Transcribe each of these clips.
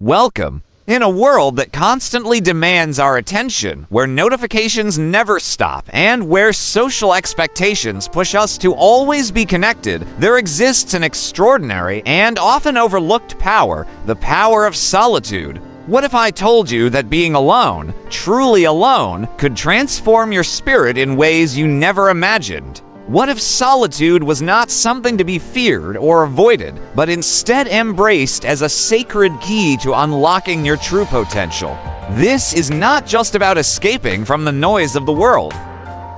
Welcome. In a world that constantly demands our attention, where notifications never stop, and where social expectations push us to always be connected, there exists an extraordinary and often overlooked power, the power of solitude. What if I told you that being alone, truly alone, could transform your spirit in ways you never imagined? What if solitude was not something to be feared or avoided, but instead embraced as a sacred key to unlocking your true potential? This is not just about escaping from the noise of the world.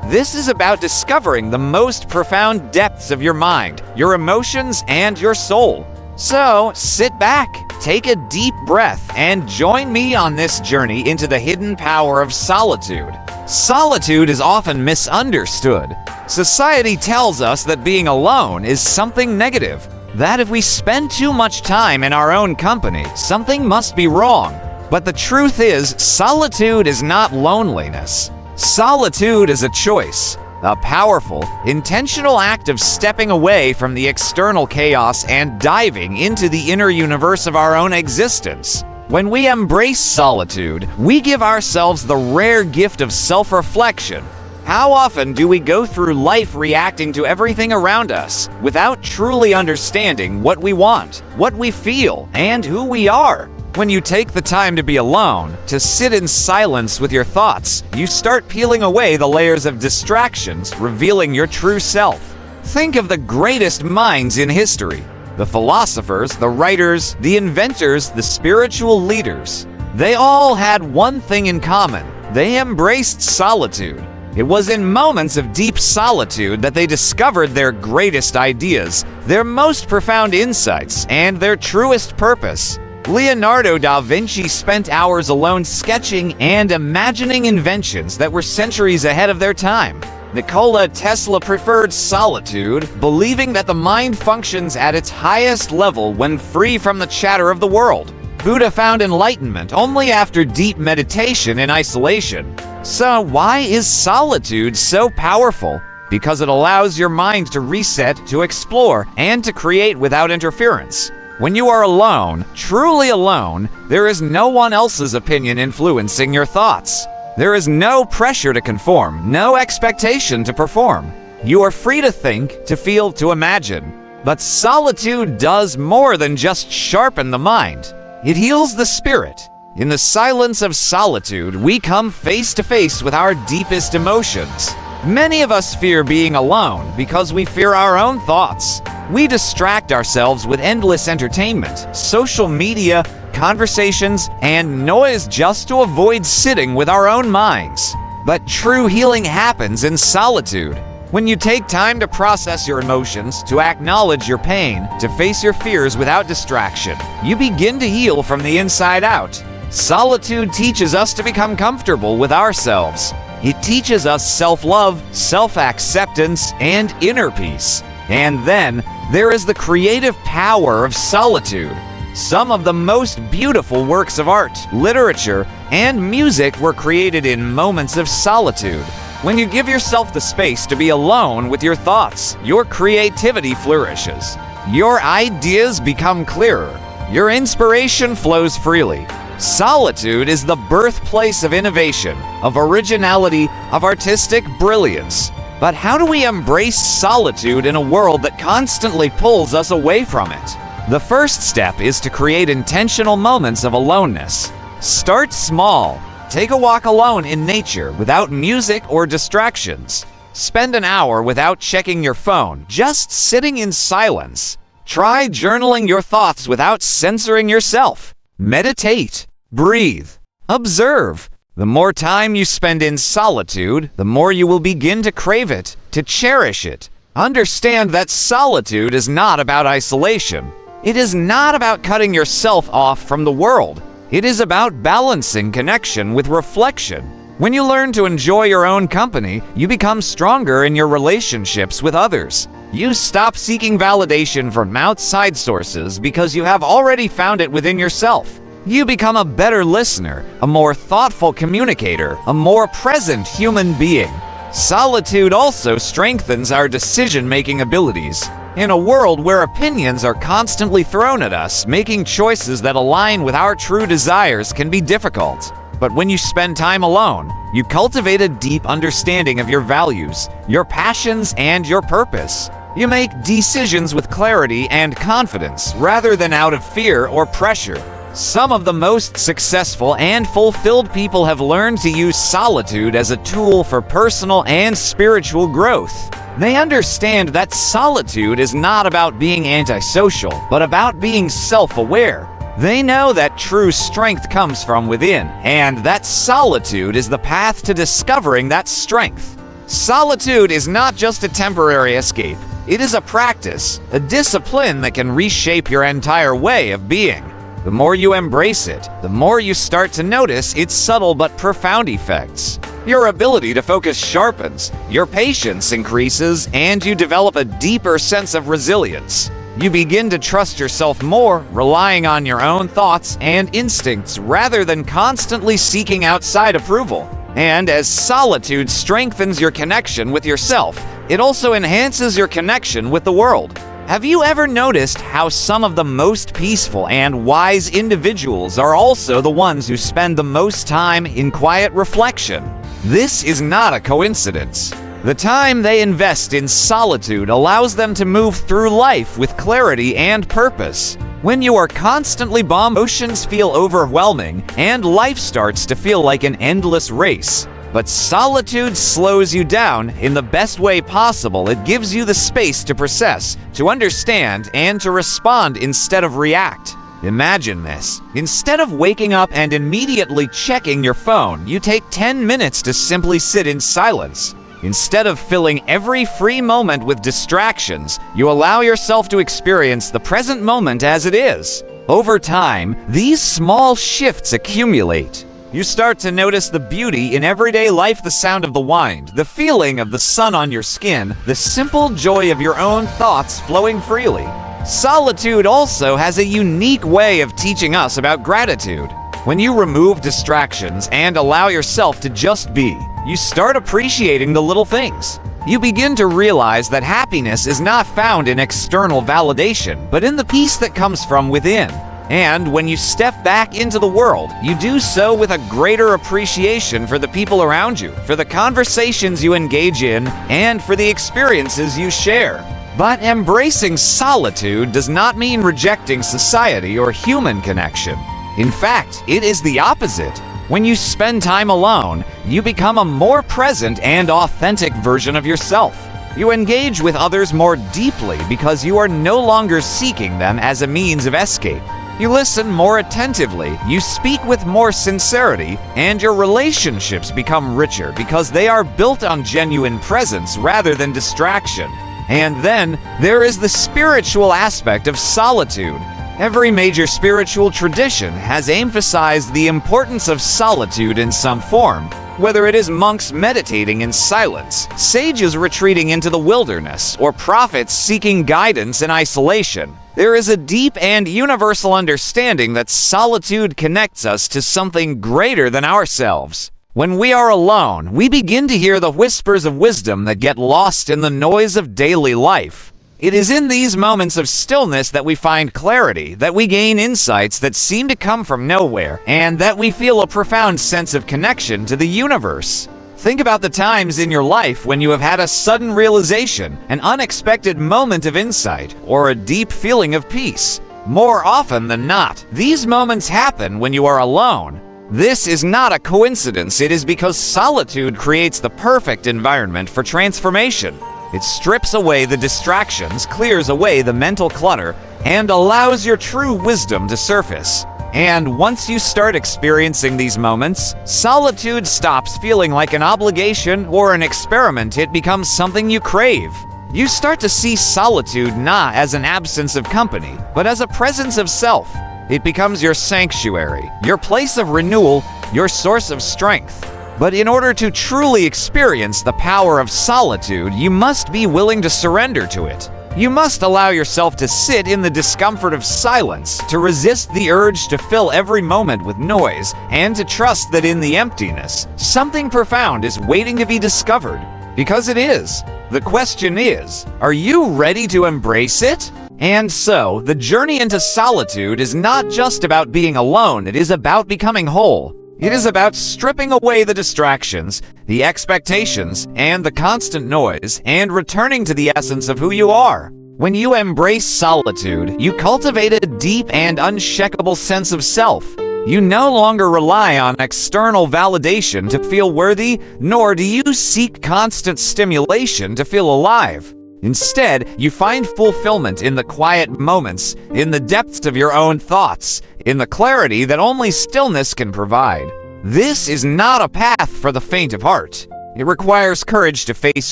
This is about discovering the most profound depths of your mind, your emotions, and your soul. So, sit back, take a deep breath, and join me on this journey into the hidden power of solitude. Solitude is often misunderstood. Society tells us that being alone is something negative, that if we spend too much time in our own company, something must be wrong. But the truth is, solitude is not loneliness. Solitude is a choice, a powerful, intentional act of stepping away from the external chaos and diving into the inner universe of our own existence. When we embrace solitude, we give ourselves the rare gift of self-reflection. How often do we go through life reacting to everything around us without truly understanding what we want, what we feel, and who we are? When you take the time to be alone, to sit in silence with your thoughts, you start peeling away the layers of distractions, revealing your true self. Think of the greatest minds in history. The philosophers, the writers, the inventors, the spiritual leaders. They all had one thing in common. They embraced solitude. It was in moments of deep solitude that they discovered their greatest ideas, their most profound insights, and their truest purpose. Leonardo da Vinci spent hours alone sketching and imagining inventions that were centuries ahead of their time. Nikola Tesla preferred solitude, believing that the mind functions at its highest level when free from the chatter of the world. Buddha found enlightenment only after deep meditation in isolation. So why is solitude so powerful? Because it allows your mind to reset, to explore, and to create without interference. When you are alone, truly alone, there is no one else's opinion influencing your thoughts. There is no pressure to conform, no expectation to perform. You are free to think, to feel, to imagine. But solitude does more than just sharpen the mind. It heals the spirit. In the silence of solitude, we come face to face with our deepest emotions. Many of us fear being alone because we fear our own thoughts. We distract ourselves with endless entertainment, social media, conversations, and noise just to avoid sitting with our own minds. But true healing happens in solitude. When you take time to process your emotions, to acknowledge your pain, to face your fears without distraction, you begin to heal from the inside out. Solitude teaches us to become comfortable with ourselves. It teaches us self-love, self-acceptance, and inner peace. And then, there is the creative power of solitude. Some of the most beautiful works of art, literature, and music were created in moments of solitude. When you give yourself the space to be alone with your thoughts, your creativity flourishes. Your ideas become clearer. Your inspiration flows freely. Solitude is the birthplace of innovation, of originality, of artistic brilliance. But how do we embrace solitude in a world that constantly pulls us away from it? The first step is to create intentional moments of aloneness. Start small. Take a walk alone in nature without music or distractions. Spend an hour without checking your phone, just sitting in silence. Try journaling your thoughts without censoring yourself. Meditate. Breathe. Observe. The more time you spend in solitude, the more you will begin to crave it, to cherish it. Understand that solitude is not about isolation. It is not about cutting yourself off from the world. It is about balancing connection with reflection. When you learn to enjoy your own company, you become stronger in your relationships with others. You stop seeking validation from outside sources because you have already found it within yourself. You become a better listener, a more thoughtful communicator, a more present human being. Solitude also strengthens our decision-making abilities. In a world where opinions are constantly thrown at us, making choices that align with our true desires can be difficult. But when you spend time alone, you cultivate a deep understanding of your values, your passions, and your purpose. You make decisions with clarity and confidence rather than out of fear or pressure. Some of the most successful and fulfilled people have learned to use solitude as a tool for personal and spiritual growth. They understand that solitude is not about being antisocial, but about being self-aware. They know that true strength comes from within, and that solitude is the path to discovering that strength. Solitude is not just a temporary escape. It is a practice, a discipline that can reshape your entire way of being. The more you embrace it, the more you start to notice its subtle but profound effects. Your ability to focus sharpens, your patience increases, and you develop a deeper sense of resilience. You begin to trust yourself more, relying on your own thoughts and instincts rather than constantly seeking outside approval. And as solitude strengthens your connection with yourself, it also enhances your connection with the world. Have you ever noticed how some of the most peaceful and wise individuals are also the ones who spend the most time in quiet reflection? This is not a coincidence. The time they invest in solitude allows them to move through life with clarity and purpose. When you are constantly bombarded, emotions feel overwhelming and life starts to feel like an endless race. But solitude slows you down in the best way possible. It gives you the space to process, to understand, and to respond instead of react. Imagine this. Instead of waking up and immediately checking your phone, you take 10 minutes to simply sit in silence. Instead of filling every free moment with distractions, you allow yourself to experience the present moment as it is. Over time, these small shifts accumulate. You start to notice the beauty in everyday life, the sound of the wind, the feeling of the sun on your skin, the simple joy of your own thoughts flowing freely. Solitude also has a unique way of teaching us about gratitude. When you remove distractions and allow yourself to just be, you start appreciating the little things. You begin to realize that happiness is not found in external validation, but in the peace that comes from within. And when you step back into the world, you do so with a greater appreciation for the people around you, for the conversations you engage in, and for the experiences you share. But embracing solitude does not mean rejecting society or human connection. In fact, it is the opposite. When you spend time alone, you become a more present and authentic version of yourself. You engage with others more deeply because you are no longer seeking them as a means of escape. You listen more attentively, you speak with more sincerity, and your relationships become richer because they are built on genuine presence rather than distraction. And then, there is the spiritual aspect of solitude. Every major spiritual tradition has emphasized the importance of solitude in some form, whether it is monks meditating in silence, sages retreating into the wilderness, or prophets seeking guidance in isolation. There is a deep and universal understanding that solitude connects us to something greater than ourselves. When we are alone, we begin to hear the whispers of wisdom that get lost in the noise of daily life. It is in these moments of stillness that we find clarity, that we gain insights that seem to come from nowhere, and that we feel a profound sense of connection to the universe. Think about the times in your life when you have had a sudden realization, an unexpected moment of insight, or a deep feeling of peace. More often than not, these moments happen when you are alone. This is not a coincidence. It is because solitude creates the perfect environment for transformation. It strips away the distractions, clears away the mental clutter, and allows your true wisdom to surface. And once you start experiencing these moments, solitude stops feeling like an obligation or an experiment. It becomes something you crave. You start to see solitude not as an absence of company, but as a presence of self. It becomes your sanctuary, your place of renewal, your source of strength. But in order to truly experience the power of solitude, you must be willing to surrender to it. You must allow yourself to sit in the discomfort of silence, to resist the urge to fill every moment with noise, and to trust that in the emptiness, something profound is waiting to be discovered. Because it is. The question is, are you ready to embrace it? And so, the journey into solitude is not just about being alone, it is about becoming whole. It is about stripping away the distractions, the expectations, and the constant noise, and returning to the essence of who you are. When you embrace solitude, you cultivate a deep and unshakable sense of self. You no longer rely on external validation to feel worthy, nor do you seek constant stimulation to feel alive. Instead, you find fulfillment in the quiet moments, in the depths of your own thoughts, in the clarity that only stillness can provide. This is not a path for the faint of heart. It requires courage to face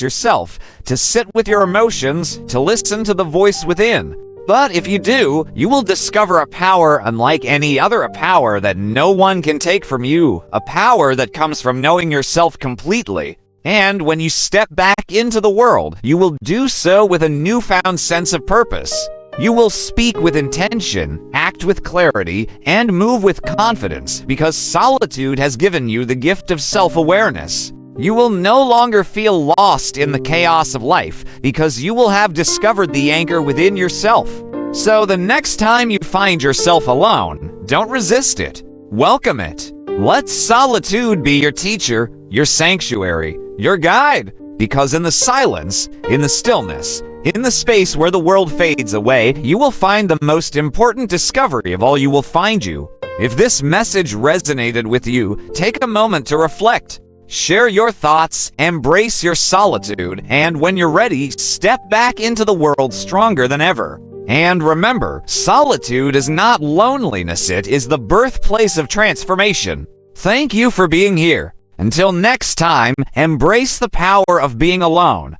yourself, to sit with your emotions, to listen to the voice within. But if you do, you will discover a power unlike any other, a power that no one can take from you, a power that comes from knowing yourself completely. And when you step back into the world, you will do so with a newfound sense of purpose. You will speak with intention, act with clarity, and move with confidence because solitude has given you the gift of self-awareness. You will no longer feel lost in the chaos of life because you will have discovered the anchor within yourself. So the next time you find yourself alone, don't resist it. Welcome it. Let solitude be your teacher, your sanctuary, your guide, because in the silence, in the stillness, in the space where the world fades away, you will find the most important discovery of all you will find you. If this message resonated with you, take a moment to reflect. Share your thoughts, embrace your solitude, and when you're ready, step back into the world stronger than ever. And remember, solitude is not loneliness, it is the birthplace of transformation. Thank you for being here. Until next time, embrace the power of being alone.